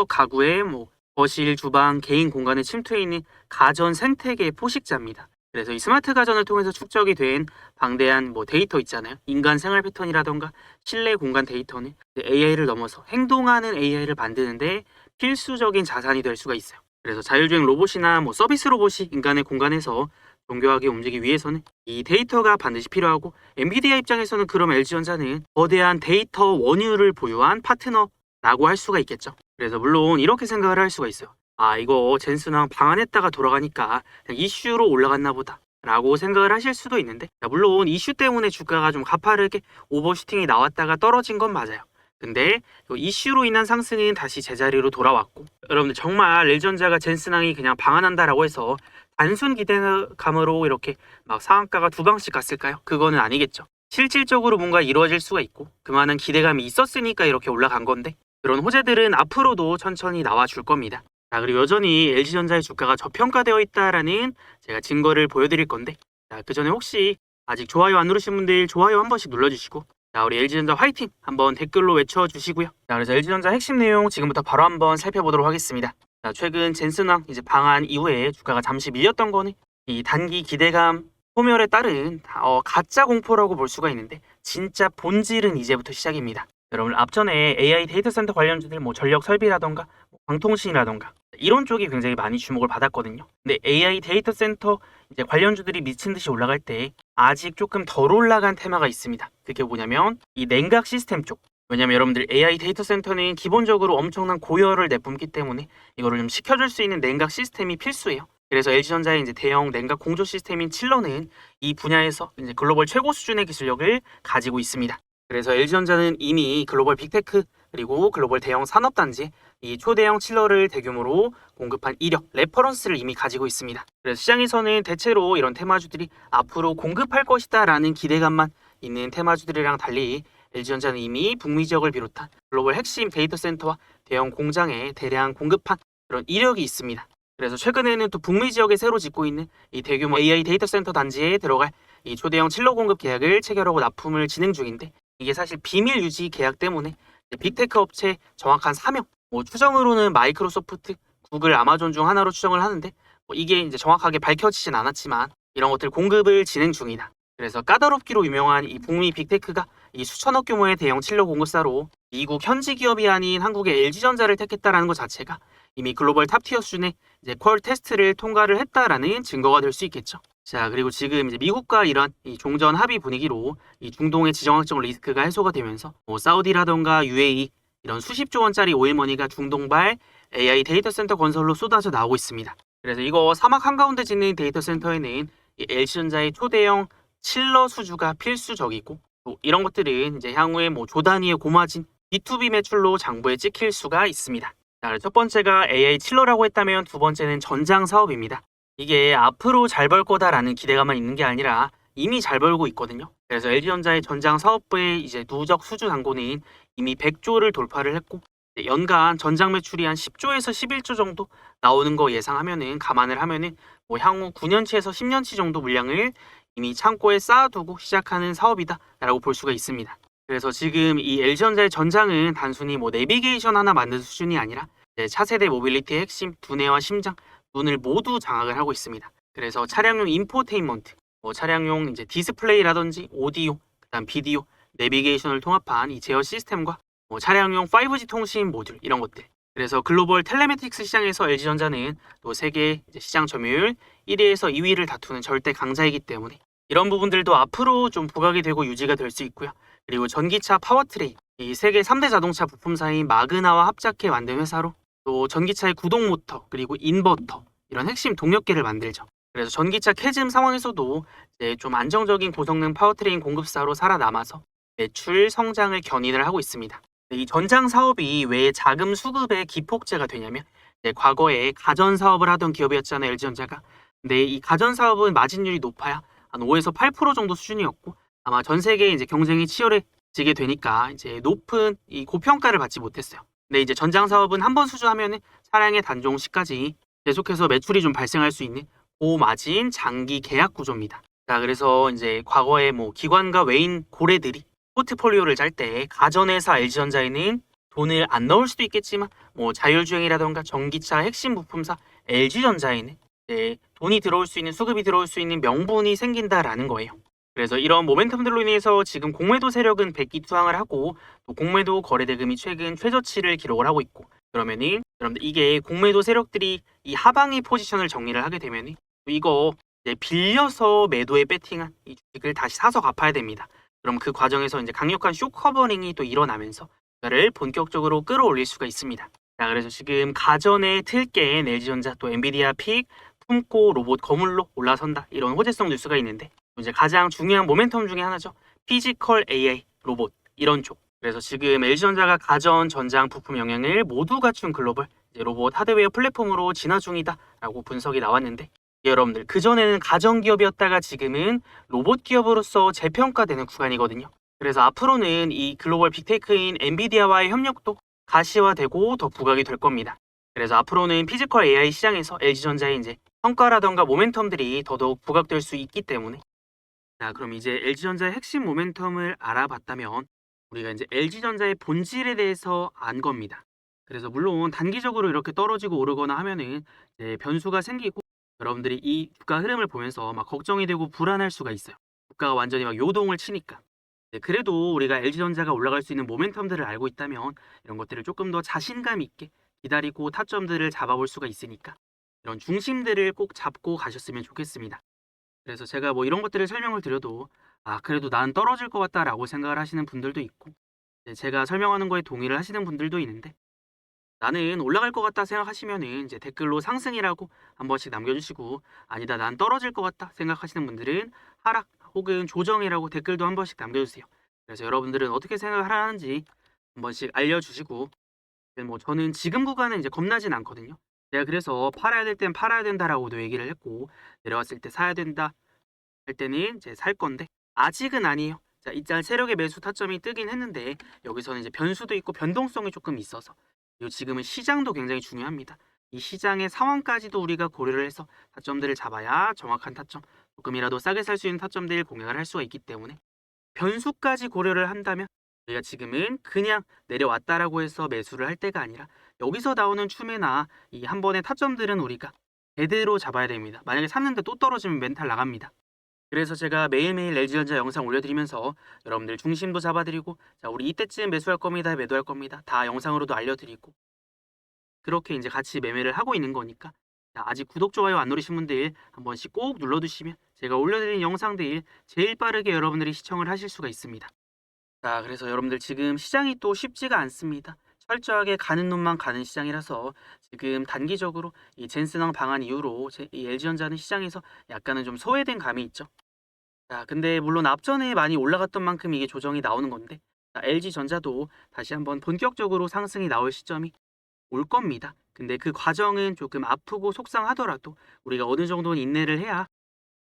가구의 뭐 거실, 주방, 개인 공간에 침투해 있는 가전 생태계의 포식자입니다. 그래서 이 스마트 가전을 통해서 축적이 된 방대한 뭐 데이터 있잖아요. 인간 생활 패턴이라던가 실내 공간 데이터는 AI를 넘어서 행동하는 AI를 만드는데 필수적인 자산이 될 수가 있어요. 그래서 자율주행 로봇이나 뭐 서비스 로봇이 인간의 공간에서 정교하게 움직이기 위해서는 이 데이터가 반드시 필요하고 엔비디아 입장에서는 그럼 LG전자는 거대한 데이터 원유를 보유한 파트너라고 할 수가 있겠죠. 그래서 물론 이렇게 생각을 할 수가 있어요. 아, 이거 젠슨왕 방한했다가 돌아가니까 그냥 이슈로 올라갔나 보다 라고 생각을 하실 수도 있는데 물론 이슈 때문에 주가가 좀 가파르게 오버슈팅이 나왔다가 떨어진 건 맞아요. 근데 이슈로 인한 상승은 다시 제자리로 돌아왔고 여러분들 정말 LG전자가 젠슨왕이 그냥 방한한다라고 해서 단순 기대감으로 이렇게 막 상한가가 두 방씩 갔을까요? 그거는 아니겠죠. 실질적으로 뭔가 이루어질 수가 있고 그만한 기대감이 있었으니까 이렇게 올라간 건데 그런 호재들은 앞으로도 천천히 나와줄 겁니다. 자, 그리고 여전히 LG전자의 주가가 저평가되어 있다라는 제가 증거를 보여드릴 건데 자, 그 전에 혹시 아직 좋아요 안 누르신 분들 좋아요 한 번씩 눌러주시고 자, 우리 LG전자 화이팅 한번 댓글로 외쳐주시고요. 자, 그래서 LG전자 핵심 내용 지금부터 바로 한번 살펴보도록 하겠습니다. 자, 최근 젠슨왕 이제 방한 이후에 주가가 잠시 밀렸던 거는 이 단기 기대감 소멸에 따른 가짜 공포라고 볼 수가 있는데 진짜 본질은 이제부터 시작입니다. 여러분 앞전에 AI 데이터 센터 관련주들 뭐 전력 설비라던가 방통신이라던가 이런 쪽이 굉장히 많이 주목을 받았거든요. 근데 AI 데이터 센터 이제 관련주들이 미친 듯이 올라갈 때 아직 조금 덜 올라간 테마가 있습니다. 그게 뭐냐면 이 냉각 시스템 쪽. 왜냐면 여러분들 AI 데이터 센터는 기본적으로 엄청난 고열을 내뿜기 때문에 이거를 좀 식혀줄 수 있는 냉각 시스템이 필수예요. 그래서 LG전자의 이제 대형 냉각 공조 시스템인 칠러는 이 분야에서 이제 글로벌 최고 수준의 기술력을 가지고 있습니다. 그래서 LG전자는 이미 글로벌 빅테크 그리고 글로벌 대형 산업단지 이 초대형 칠러를 대규모로 공급한 이력, 레퍼런스를 이미 가지고 있습니다. 그래서 시장에서는 대체로 이런 테마주들이 앞으로 공급할 것이다 라는 기대감만 있는 테마주들이랑 달리 LG전자는 이미 북미 지역을 비롯한 글로벌 핵심 데이터 센터와 대형 공장에 대량 공급한 그런 이력이 있습니다. 그래서 최근에는 또 북미 지역에 새로 짓고 있는 이 대규모 AI 데이터 센터 단지에 들어갈 이 초대형 칠러 공급 계약을 체결하고 납품을 진행 중인데 이게 사실 비밀 유지 계약 때문에 빅테크 업체 정확한 사명, 뭐 추정으로는 마이크로소프트, 구글, 아마존 중 하나로 추정을 하는데 이게 이제 정확하게 밝혀지진 않았지만 이런 것들 공급을 진행 중이다. 그래서 까다롭기로 유명한 이 북미 빅테크가 이 수천억 규모의 대형 칠러 공급사로 미국 현지 기업이 아닌 한국의 LG전자를 택했다라는 것 자체가 이미 글로벌 탑티어 수준의 이제 퀄 테스트를 통과를 했다라는 증거가 될 수 있겠죠. 자, 그리고 지금 이제 미국과 이란 이 종전 합의 분위기로 이 중동의 지정학적 리스크가 해소가 되면서 뭐 사우디라던가 UAE 이런 수십조 원짜리 오일머니가 중동발 AI 데이터 센터 건설로 쏟아져 나오고 있습니다. 그래서 이거 사막 한가운데 짓는 데이터 센터에는 이 LG전자의 초대형 칠러 수주가 필수적이고 또 이런 것들은 이제 향후에 뭐 조 단위의 고마진 B2B 매출로 장부에 찍힐 수가 있습니다. 자, 첫 번째가 AI 칠러라고 했다면 두 번째는 전장 사업입니다. 이게 앞으로 잘 벌 거다라는 기대감만 있는 게 아니라 이미 잘 벌고 있거든요. 그래서 LG전자의 전장 사업부의 이제 누적 수주 잔고는 이미 100조를 돌파를 했고 연간 전장 매출이 한 10조에서 11조 정도 나오는 거 예상하면은 감안을 하면은 뭐 향후 9년치에서 10년치 정도 물량을 이미 창고에 쌓아두고 시작하는 사업이다라고 볼 수가 있습니다. 그래서 지금 이 LG전자의 전장은 단순히 뭐 내비게이션 하나 만드는 수준이 아니라 차세대 모빌리티의 핵심 두뇌와 심장, 눈을 모두 장악을 하고 있습니다. 그래서 차량용 인포테인먼트, 뭐 차량용 이제 디스플레이라든지 오디오, 그다음 비디오, 내비게이션을 통합한 이 제어 시스템과 뭐 차량용 5G 통신 모듈 이런 것들 그래서 글로벌 텔레매틱스 시장에서 LG전자는 또 세계 이제 시장 점유율 1위에서 2위를 다투는 절대 강자이기 때문에 이런 부분들도 앞으로 좀 부각이 되고 유지가 될 수 있고요. 그리고 전기차 파워트레인, 이 세계 3대 자동차 부품사인 마그나와 합작해 만든 회사로 또 전기차의 구동 모터 그리고 인버터 이런 핵심 동력계를 만들죠. 그래서 전기차 캐즘 상황에서도 이제 좀 안정적인 고성능 파워트레인 공급사로 살아남아서 매출 성장을 견인을 하고 있습니다. 이 전장 사업이 왜 자금 수급의 기폭제가 되냐면 과거에 가전 사업을 하던 기업이었잖아요, LG전자가. 근데 이 가전 사업은 마진율이 높아야 한 5에서 8% 정도 수준이었고 아마 전 세계에 이제 경쟁이 치열해지게 되니까 이제 높은 이 고평가를 받지 못했어요. 근데 이제 전장 사업은 한 번 수주하면은 차량의 단종 시까지 계속해서 매출이 좀 발생할 수 있는 고마진 장기 계약 구조입니다. 자, 그래서 이제 과거에 뭐 기관과 외인 고래들이 포트폴리오를 짤 때 가전회사 LG전자에는 돈을 안 넣을 수도 있겠지만 뭐 자율주행이라던가 전기차 핵심 부품사 LG전자에는 이제 돈이 들어올 수 있는 수급이 들어올 수 있는 명분이 생긴다라는 거예요. 그래서 이런 모멘텀들로 인해서 지금 공매도 세력은 백기투항을 하고 또 공매도 거래 대금이 최근 최저치를 기록을 하고 있고 그러면은 여러분들 이게 공매도 세력들이 이 하방의 포지션을 정리를 하게 되면은 이거 이제 빌려서 매도에 배팅한 이 주식을 다시 사서 갚아야 됩니다. 그럼 그 과정에서 이제 강력한 쇼 커버링이 또 일어나면서 그를 본격적으로 끌어올릴 수가 있습니다. 자, 그래서 지금 가전의 틀깬 LG전자 또 엔비디아 픽 품고 로봇 거물로 올라선다 이런 호재성 뉴스가 있는데 이제 가장 중요한 모멘텀 중에 하나죠. 피지컬 AI 로봇 이런 쪽. 그래서 지금 LG전자가 가전, 전장, 부품 영역을 모두 갖춘 글로벌 이제 로봇 하드웨어 플랫폼으로 진화 중이다라고 분석이 나왔는데 여러분들 그전에는 가전 기업이었다가 지금은 로봇 기업으로서 재평가되는 구간이거든요. 그래서 앞으로는 이 글로벌 빅테크인 엔비디아와의 협력도 가시화되고 더 부각이 될 겁니다. 그래서 앞으로는 피지컬 AI 시장에서 LG전자의 이제 성과라던가 모멘텀들이 더더욱 부각될 수 있기 때문에 자, 그럼 이제 LG전자의 핵심 모멘텀을 알아봤다면 우리가 이제 LG전자의 본질에 대해서 안 겁니다. 그래서 물론 단기적으로 이렇게 떨어지고 오르거나 하면은 이제 변수가 생기고 여러분들이 이 주가 흐름을 보면서 막 걱정이 되고 불안할 수가 있어요. 주가가 완전히 막 요동을 치니까. 네, 그래도 우리가 LG전자가 올라갈 수 있는 모멘텀들을 알고 있다면 이런 것들을 조금 더 자신감 있게 기다리고 타점들을 잡아볼 수가 있으니까 이런 중심들을 꼭 잡고 가셨으면 좋겠습니다. 그래서 제가 뭐 이런 것들을 설명을 드려도 그래도 난 떨어질 것 같다라고 생각을 하시는 분들도 있고 이제 제가 설명하는 거에 동의를 하시는 분들도 있는데 나는 올라갈 것 같다 생각하시면은 이제 댓글로 상승이라고 한 번씩 남겨주시고 아니다 난 떨어질 것 같다 생각하시는 분들은 하락 혹은 조정이라고 댓글도 한 번씩 남겨주세요. 그래서 여러분들은 어떻게 생각을 하는지 한 번씩 알려주시고 뭐 저는 지금 구간은 이제 겁나진 않거든요. 제가 그래서 팔아야 될 땐 팔아야 된다라고도 얘기를 했고 내려왔을 때 사야 된다 할 때는 이제 살 건데 아직은 아니에요. 자, 일단 세력의 매수 타점이 뜨긴 했는데 여기서는 이제 변수도 있고 변동성이 조금 있어서 그리고 지금은 시장도 굉장히 중요합니다. 이 시장의 상황까지도 우리가 고려를 해서 타점들을 잡아야 정확한 타점, 조금이라도 싸게 살 수 있는 타점들 공략을 할 수가 있기 때문에 변수까지 고려를 한다면 우리가 지금은 그냥 내려왔다라고 해서 매수를 할 때가 아니라 여기서 나오는 춤이나 이 한 번의 타점들은 우리가 제대로 잡아야 됩니다. 만약에 샀는데 또 떨어지면 멘탈 나갑니다. 그래서 제가 매일매일 LG전자 영상 올려드리면서 여러분들 중심도 잡아드리고 자 우리 이때쯤 매수할 겁니다 매도할 겁니다 다 영상으로도 알려드리고 그렇게 이제 같이 매매를 하고 있는 거니까 자, 아직 구독 좋아요 안 누르신 분들 한 번씩 꼭 눌러두시면 제가 올려드린 영상들 제일 빠르게 여러분들이 시청을 하실 수가 있습니다. 자, 그래서 여러분들 지금 시장이 또 쉽지가 않습니다. 철저하게 가는 놈만 가는 시장이라서 지금 단기적으로 이 젠슨왕 방한 이후로 이 LG전자는 시장에서 약간은 좀 소외된 감이 있죠. 자, 근데 물론 앞전에 많이 올라갔던 만큼 이게 조정이 나오는 건데 자, LG전자도 다시 한번 본격적으로 상승이 나올 시점이 올 겁니다. 근데 그 과정은 조금 아프고 속상하더라도 우리가 어느 정도는 인내를 해야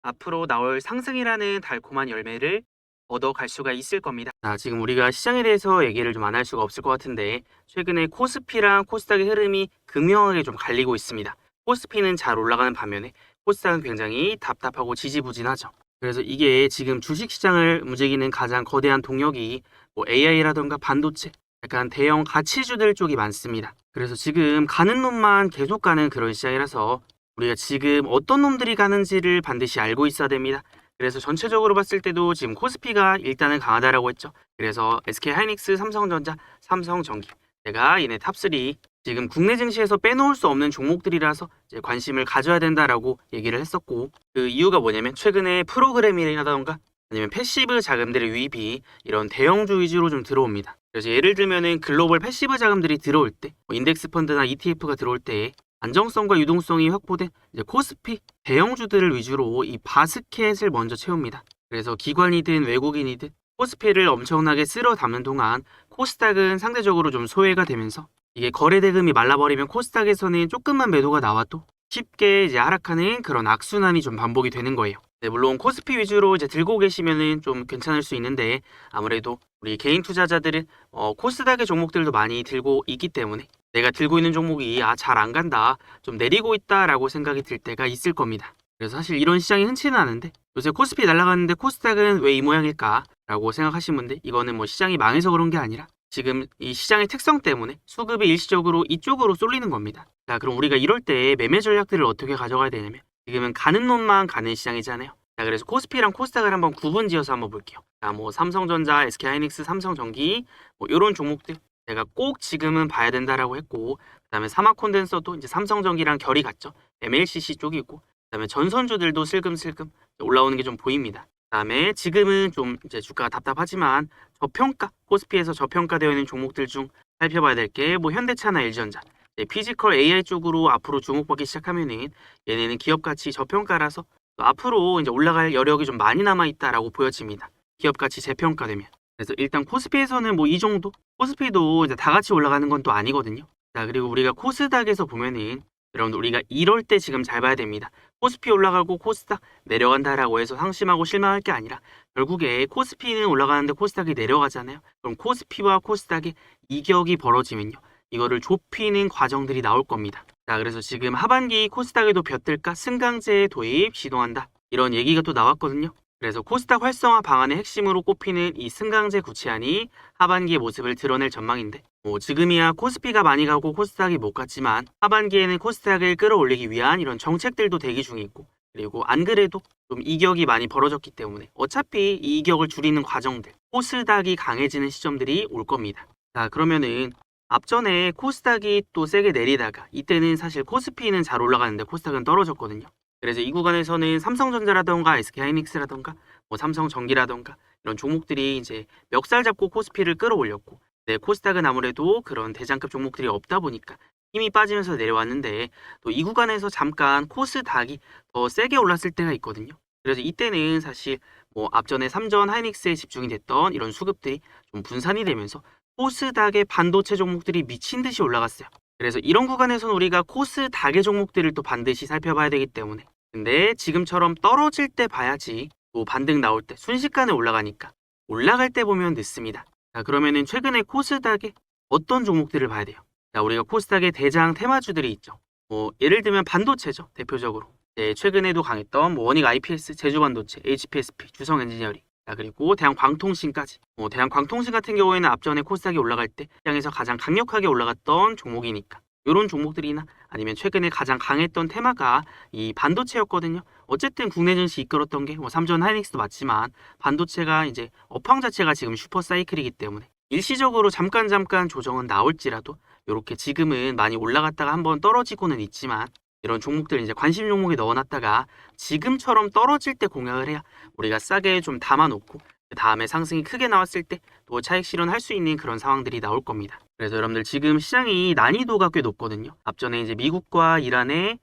앞으로 나올 상승이라는 달콤한 열매를 얻어갈 수가 있을 겁니다. 자, 지금 우리가 시장에 대해서 얘기를 좀 안 할 수가 없을 것 같은데 최근에 코스피랑 코스닥의 흐름이 극명하게 좀 갈리고 있습니다. 코스피는 잘 올라가는 반면에 코스닥은 굉장히 답답하고 지지부진하죠. 그래서 이게 지금 주식시장을 움직이는 가장 거대한 동력이 뭐 AI라던가 반도체, 약간 대형 가치주들 쪽이 많습니다. 그래서 지금 가는 놈만 계속 가는 그런 시장이라서 우리가 지금 어떤 놈들이 가는지를 반드시 알고 있어야 됩니다. 그래서 전체적으로 봤을 때도 지금 코스피가 일단은 강하다라고 했죠. 그래서 SK하이닉스, 삼성전자, 삼성전기 제가 얘네 탑3 지금 국내 증시에서 빼놓을 수 없는 종목들이라서 이제 관심을 가져야 된다라고 얘기를 했었고, 그 이유가 뭐냐면 최근에 프로그램이라던가 아니면 패시브 자금들의 유입이 이런 대형주 위주로 좀 들어옵니다. 그래서 예를 들면은 글로벌 패시브 자금들이 들어올 때, 인덱스 펀드나 ETF가 들어올 때 안정성과 유동성이 확보된 이제 코스피 대형주들을 위주로 이 바스켓을 먼저 채웁니다. 그래서 기관이든 외국인이든 코스피를 엄청나게 쓸어 담는 동안 코스닥은 상대적으로 좀 소외가 되면서 이게 거래 대금이 말라버리면 코스닥에서는 조금만 매도가 나와도 쉽게 이제 하락하는 그런 악순환이 좀 반복이 되는 거예요. 네, 물론 코스피 위주로 이제 들고 계시면은 좀 괜찮을 수 있는데 아무래도 우리 개인 투자자들은 코스닥의 종목들도 많이 들고 있기 때문에 내가 들고 있는 종목이 잘 안 간다, 좀 내리고 있다라고 생각이 들 때가 있을 겁니다. 그래서 사실 이런 시장이 흔치는 않은데 요새 코스피 날아가는데 코스닥은 왜 이 모양일까? 라고 생각하신 분들, 이거는 뭐 시장이 망해서 그런 게 아니라 지금 이 시장의 특성 때문에 수급이 일시적으로 이쪽으로 쏠리는 겁니다. 자, 그럼 우리가 이럴 때 매매 전략들을 어떻게 가져가야 되냐면 지금은 가는 놈만 가는 시장이잖아요. 자, 그래서 코스피랑 코스닥을 한번 구분 지어서 한번 볼게요. 자, 뭐 삼성전자, SK하이닉스, 삼성전기 뭐 이런 종목들 제가 꼭 지금은 봐야 된다라고 했고, 그다음에 사마콘덴서도 이제 삼성전기랑 결이 같죠. MLCC 쪽이고, 그다음에 전선주들도 슬금슬금 올라오는 게 좀 보입니다. 그다음에 지금은 좀 이제 주가가 답답하지만 저평가, 코스피에서 저평가되어 있는 종목들 중 살펴봐야 될 게 뭐 현대차나 LG전자, 피지컬 AI 쪽으로 앞으로 주목받기 시작하면은 얘네는 기업 가치 저평가라서 또 앞으로 이제 올라갈 여력이 좀 많이 남아 있다라고 보여집니다. 기업 가치 재평가되면. 그래서 일단 코스피에서는 뭐 이 정도, 코스피도 이제 다 같이 올라가는 건 또 아니거든요. 자, 그리고 우리가 코스닥에서 보면은 여러분들 우리가 이럴 때 지금 잘 봐야 됩니다. 코스피 올라가고 코스닥 내려간다라고 해서 상심하고 실망할 게 아니라 결국에 코스피는 올라가는데 코스닥이 내려가잖아요. 그럼 코스피와 코스닥의 이격이 벌어지면요, 이거를 좁히는 과정들이 나올 겁니다. 자, 그래서 지금 하반기 코스닥에도 벼뜰까 승강제 도입 시도한다, 이런 얘기가 또 나왔거든요. 그래서 코스닥 활성화 방안의 핵심으로 꼽히는 이 승강제 구체안이 하반기의 모습을 드러낼 전망인데, 뭐 지금이야 코스피가 많이 가고 코스닥이 못 갔지만 하반기에는 코스닥을 끌어올리기 위한 이런 정책들도 대기 중에 있고, 그리고 안 그래도 좀 이격이 많이 벌어졌기 때문에 어차피 이 이격을 줄이는 과정들, 코스닥이 강해지는 시점들이 올 겁니다. 자, 그러면은 앞전에 코스닥이 또 세게 내리다가 이때는 사실 코스피는 잘 올라가는데 코스닥은 떨어졌거든요. 그래서 이 구간에서는 삼성전자라던가 SK하이닉스라던가 뭐 삼성전기라던가 이런 종목들이 이제 멱살 잡고 코스피를 끌어올렸고, 코스닥은 아무래도 그런 대장급 종목들이 없다 보니까 힘이 빠지면서 내려왔는데 또 이 구간에서 잠깐 코스닥이 더 세게 올랐을 때가 있거든요. 그래서 이때는 사실 뭐 앞전에 삼전 하이닉스에 집중이 됐던 이런 수급들이 좀 분산이 되면서 코스닥의 반도체 종목들이 미친 듯이 올라갔어요. 그래서 이런 구간에서는 우리가 코스닥의 종목들을 또 반드시 살펴봐야 되기 때문에, 근데 지금처럼 떨어질 때 봐야지 또 반등 나올 때 순식간에 올라가니까 올라갈 때 보면 늦습니다. 자, 그러면은 최근에 코스닥에 어떤 종목들을 봐야 돼요? 자, 우리가 코스닥의 대장 테마주들이 있죠. 뭐 예를 들면 반도체죠, 대표적으로. 최근에도 강했던 뭐 원익 IPS, 제주반도체, HPSP, 주성엔지니어링. 자, 그리고 대한광통신까지. 대한광통신 같은 경우에는 앞전에 코스닥이 올라갈 때 시장에서 가장 강력하게 올라갔던 종목이니까 이런 종목들이나 아니면 최근에 가장 강했던 테마가 이 반도체였거든요. 어쨌든 국내 증시 이끌었던 게 뭐 삼전 하이닉스도 맞지만 반도체가 이제 업황 자체가 지금 슈퍼 사이클이기 때문에 일시적으로 잠깐 조정은 나올지라도 이렇게 지금은 많이 올라갔다가 한번 떨어지고는 있지만 이런 종목들 이제 관심 종목에 넣어놨다가 지금처럼 떨어질 때 공략을 해야 우리가 싸게 좀 담아놓고 그 다음에 상승이 크게 나왔을 때 또 차익 실현할 수 있는 그런 상황들이 나올 겁니다. 그래서 여러분들 지금 시장이 난이도가 꽤 높거든요. 앞전에 이제 미국과 이란의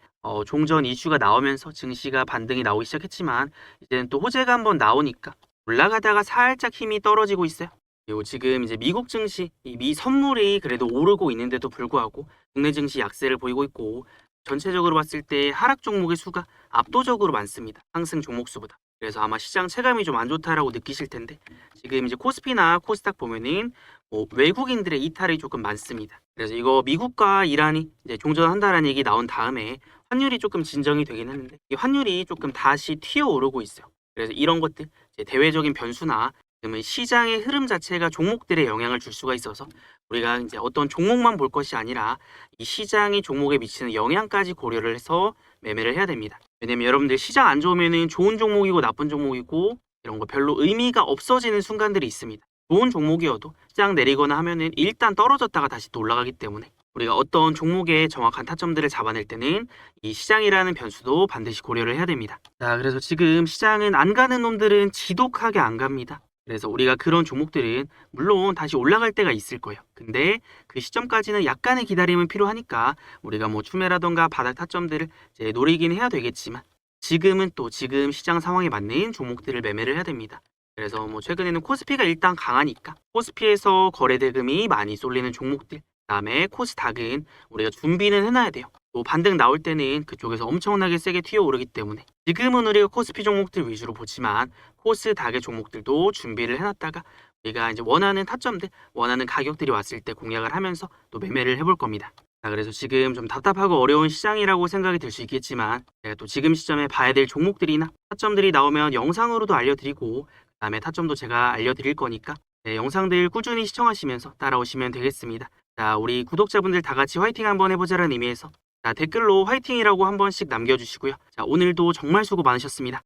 종전 이슈가 나오면서 증시가 반등이 나오기 시작했지만 이제는 또 호재가 한번 나오니까 올라가다가 살짝 힘이 떨어지고 있어요. 그리고 지금 이제 미국 증시, 이 미 선물이 그래도 오르고 있는데도 불구하고 국내 증시 약세를 보이고 있고, 전체적으로 봤을 때 하락 종목의 수가 압도적으로 많습니다. 상승 종목 수보다. 그래서 아마 시장 체감이 좀 안 좋다라고 느끼실 텐데 지금 이제 코스피나 코스닥 보면은 뭐 외국인들의 이탈이 조금 많습니다. 그래서 이거 미국과 이란이 이제 종전한다라는 얘기 나온 다음에 환율이 조금 진정이 되긴 했는데 이 환율이 조금 다시 튀어오르고 있어요. 그래서 이런 것들, 이제 대외적인 변수나 그러면 시장의 흐름 자체가 종목들에 영향을 줄 수가 있어서 우리가 이제 어떤 종목만 볼 것이 아니라 이 시장이 종목에 미치는 영향까지 고려를 해서 매매를 해야 됩니다. 왜냐면 여러분들 시장 안 좋으면은 좋은 종목이고 나쁜 종목이고 이런 거 별로 의미가 없어지는 순간들이 있습니다. 좋은 종목이어도 시장 내리거나 하면은 일단 떨어졌다가 다시 또 올라가기 때문에 우리가 어떤 종목의 정확한 타점들을 잡아낼 때는 이 시장이라는 변수도 반드시 고려를 해야 됩니다. 자, 그래서 지금 시장은 안 가는 놈들은 지독하게 안 갑니다. 그래서 우리가 그런 종목들은 물론 다시 올라갈 때가 있을 거예요. 근데 그 시점까지는 약간의 기다림은 필요하니까 우리가 뭐 추매라던가 바닥 타점들을 이제 노리긴 해야 되겠지만 지금은 또 지금 시장 상황에 맞는 종목들을 매매를 해야 됩니다. 그래서 뭐 최근에는 코스피가 일단 강하니까 코스피에서 거래 대금이 많이 쏠리는 종목들, 그다음에 코스닥은 우리가 준비는 해놔야 돼요. 또 반등 나올 때는 그쪽에서 엄청나게 세게 튀어오르기 때문에 지금은 우리가 코스피 종목들 위주로 보지만 코스닥의 종목들도 준비를 해놨다가 우리가 이제 원하는 타점들, 원하는 가격들이 왔을 때 공략을 하면서 또 매매를 해볼 겁니다. 자, 그래서 지금 좀 답답하고 어려운 시장이라고 생각이 들 수 있겠지만 제가 또 지금 시점에 봐야 될 종목들이나 타점들이 나오면 영상으로도 알려드리고 그다음에 타점도 제가 알려드릴 거니까 네, 영상들 꾸준히 시청하시면서 따라오시면 되겠습니다. 자, 우리 구독자분들 다 같이 화이팅 한번 해보자는 의미에서 자, 댓글로 화이팅이라고 한 번씩 남겨주시고요. 자, 오늘도 정말 수고 많으셨습니다.